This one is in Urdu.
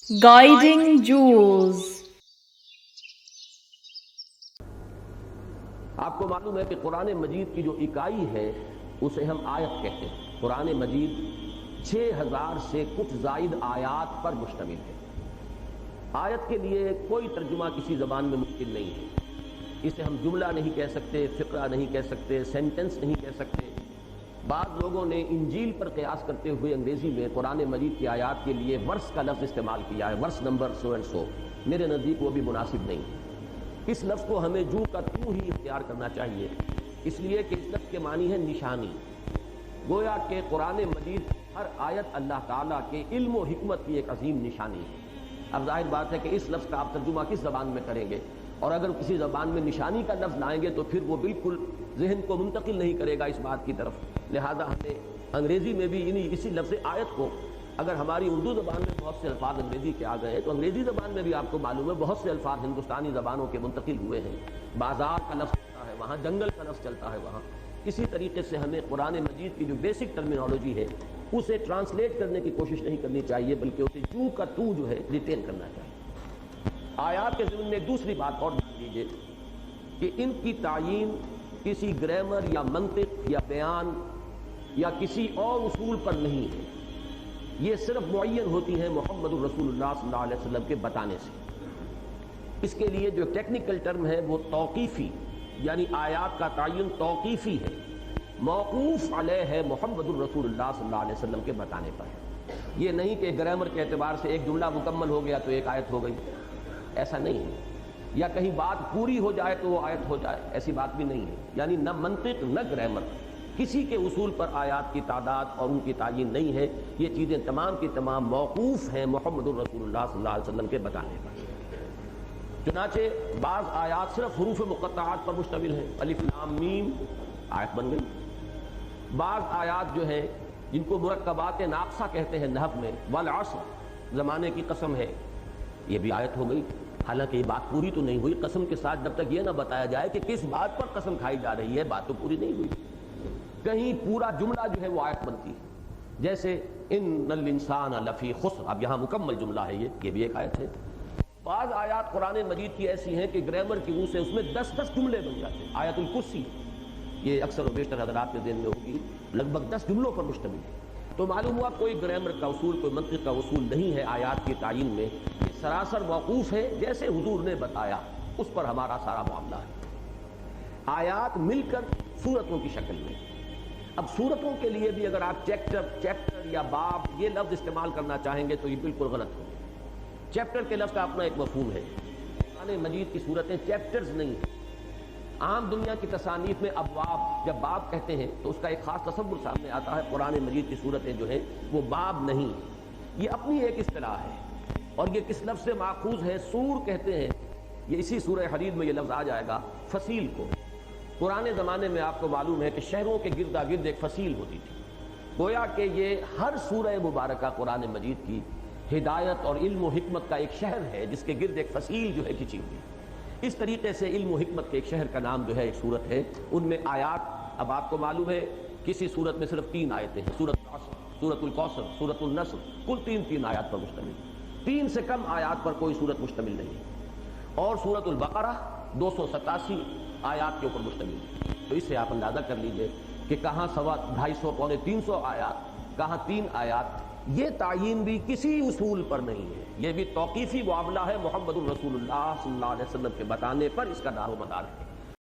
Guiding Jewels. آپ کو معلوم ہے کہ قرآن مجید کی جو اکائی ہے اسے ہم آیت کہتے ہیں۔ قرآن مجید 6000 سے کچھ زائد آیات پر مشتمل ہے۔ آیت کے لیے کوئی ترجمہ کسی زبان میں ممکن نہیں ہے۔ اسے ہم جملہ نہیں کہہ سکتے، فقرہ نہیں کہہ سکتے، سینٹنس نہیں کہہ سکتے۔ بعض لوگوں نے انجیل پر قیاس کرتے ہوئے انگریزی میں قرآن مجید کی آیات کے لیے ورس کا لفظ استعمال کیا ہے، verse number so and so. میرے نزدیک وہ بھی مناسب نہیں ہے۔ اس لفظ کو ہمیں جو کا تو ہی اختیار کرنا چاہیے، اس لیے کہ اس لفظ کے معنی ہے نشانی۔ گویا کہ قرآن مجید ہر آیت اللہ تعالیٰ کے علم و حکمت کی ایک عظیم نشانی ہے۔ اب ظاہر بات ہے کہ اس لفظ کا آپ ترجمہ کس زبان میں کریں گے، اور اگر کسی زبان میں نشانی کا لفظ لائیں گے تو پھر وہ بالکل ذہن کو منتقل نہیں کرے گا اس بات کی طرف۔ لہذا ہمیں انگریزی میں بھی اسی لفظ آیت کو، اگر ہماری اردو زبان میں بہت سے الفاظ انگریزی کے آ گئے ہیں تو انگریزی زبان میں بھی آپ کو معلوم ہے بہت سے الفاظ ہندوستانی زبانوں کے منتقل ہوئے ہیں۔ بازار کا لفظ چلتا ہے وہاں، جنگل کا لفظ چلتا ہے وہاں۔ اسی طریقے سے ہمیں قرآن مجید کی جو بیسک ٹرمینالوجی ہے اسے ٹرانسلیٹ کرنے کی کوشش نہیں کرنی چاہیے، بلکہ اسے جو کا تو جو ہے ریٹین کرنا چاہیے۔ آیات کے ضمن میں دوسری بات اور جان لیجیے کہ ان کی تعیین کسی گرامر یا منطق یا بیان یا کسی اور اصول پر نہیں ہے، یہ صرف معین ہوتی ہیں محمد الرسول اللہ صلی اللہ علیہ وسلم کے بتانے سے۔ اس کے لیے جو ٹیکنیکل ٹرم ہے وہ توقیفی، یعنی آیات کا تعین توقیفی ہے، موقوف علیہ ہے محمد الرسول اللہ صلی اللہ علیہ وسلم کے بتانے پر۔ یہ نہیں کہ گرامر کے اعتبار سے ایک جملہ مکمل ہو گیا تو ایک آیت ہو گئی، ایسا نہیں ہے۔ یا کہیں بات پوری ہو جائے تو وہ آیت ہو جائے، ایسی بات بھی نہیں ہے۔ یعنی نہ منطق نہ گرامر، کسی کے اصول پر آیات کی تعداد اور ان کی تعین نہیں ہے۔ یہ چیزیں تمام کی تمام موقوف ہیں محمد الرسول اللہ صلی اللہ علیہ وسلم کے بتانے پر۔ چنانچہ بعض آیات صرف حروف مقطعات پر مشتمل ہیں، الف لام میم آیت بن گئی۔ بعض آیات جو ہیں جن کو مرکبات ناقصہ کہتے ہیں نحو میں، والعصر زمانے کی قسم ہے، یہ بھی آیت ہو گئی۔ حالانکہ یہ بات پوری تو نہیں ہوئی، قسم کے ساتھ جب تک یہ نہ بتایا جائے کہ کس بات پر قسم کھائی جا رہی ہے بات تو پوری نہیں ہوئی۔ کہیں پورا جملہ جو ہے وہ آیت بنتی ہے، جیسے ان الانسان لفی خسر، اب یہاں مکمل جملہ ہے، یہ بھی ایک آیت ہے۔ بعض آیات قرآن مجید کی ایسی ہیں کہ گرامر کی روح سے اس میں 10 جملے بن جاتے ہیں۔ آیت الکرسی یہ اکثر و بیشتر حضرات کے ذہن میں ہوگی، لگ بھگ 10 جملوں پر مشتمل ہے۔ تو معلوم ہوا کوئی گرامر کا اصول، کوئی منطق کا اصول نہیں ہے آیات کی تعین میں، یہ سراسر موقوف ہے جیسے حضور نے بتایا، اس پر ہمارا سارا معاملہ ہے۔ آیات مل کر سورتوں کی شکل میں۔ اب سورتوں کے لیے بھی اگر آپ چیپٹر یا باب یہ لفظ استعمال کرنا چاہیں گے تو یہ بالکل غلط ہوگا۔ چیپٹر کے لفظ کا اپنا ایک مفہوم ہے۔ قرآن مجید کی سورتیں چیپٹرز نہیں ہیں۔ عام دنیا کی تصانیف میں ابواب، جب باب کہتے ہیں تو اس کا ایک خاص تصور سامنے آتا ہے۔ قرآن مجید کی سورتیں جو ہیں وہ باب نہیں، یہ اپنی ایک اصطلاح ہے، اور یہ کس لفظ سے ماخوذ ہے؟ سور کہتے ہیں، یہ اسی سورہ حدید میں یہ لفظ آ جائے گا، فصیل کو۔ پرانے زمانے میں آپ کو معلوم ہے کہ شہروں کے گردا گرد ایک فصیل ہوتی تھی۔ گویا کہ یہ ہر سورہ مبارکہ قرآن مجید کی ہدایت اور علم و حکمت کا ایک شہر ہے جس کے گرد ایک فصیل جو ہے کھینچی ہوئی۔ اس طریقے سے علم و حکمت کے ایک شہر کا نام جو ہے ایک سورت ہے۔ ان میں آیات، اب آپ کو معلوم ہے کسی سورت میں صرف 3 آیتیں ہیں، سورت العصر، سورت الکوثر، سورت النصر، کل 3 آیات پر مشتمل۔ 3 سے کم آیات پر کوئی سورت مشتمل نہیں ہے۔ اور سورت البقرہ 287 آیات کے اوپر مشتمل ہے۔ تو اس سے آپ اندازہ کر لیجئے کہ کہاں 250 پونے 300 آیات، کہاں 3 آیات۔ یہ تعین بھی کسی اصول پر نہیں ہے، یہ بھی توقیفی معاملہ ہے، محمد الرسول اللہ صلی اللہ علیہ وسلم کے بتانے پر اس کا دار و مدار ہے۔